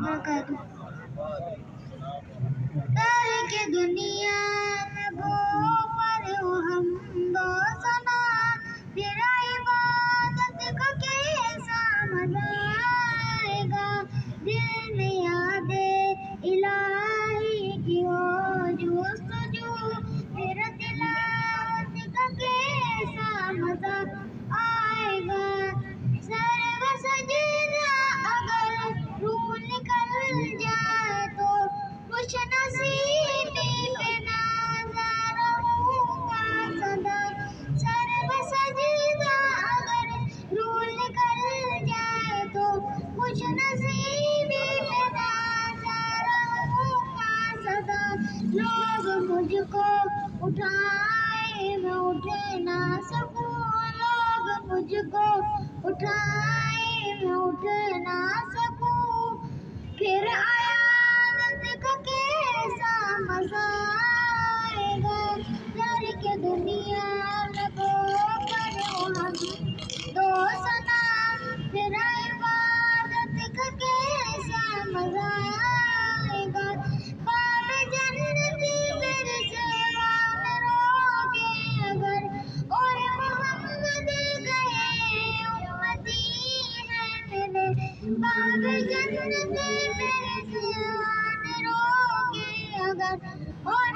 वबरकातुहू। तारिके दुनिया में वो पर हो हम दो सना, फिर इबादत का कैसा मजा आएगा। दिल में यादे इलाही की हो जुस्तजू, फिर तिलावत का कैसा मजा आएगा। सर्व सजदा अगर रूह निकल जाए तो खुश नसीबी पे नाज़ रहूंगा सदा। सर्व सजदा अगर रूह निकल जाए तो खुश नसीबी पे नाज़ रहूंगा सदा। लोग मुझको उठाए मैं उठ ना सकूं, लोग मुझको उठाए मैं उठ ना सकूं, फिर आयात का कैसा मजा आएगा। तारिके दुनिया में वो पर हो हम दो सना, फिर इबादत का कैसा मजा आएगा। बाब जन्नती मेरे सिवा न रोके अगर, और मोहम्मद गए उम्मती हैं मेरे। बाब जन्नती मेरे सिवा न रोके अगर, और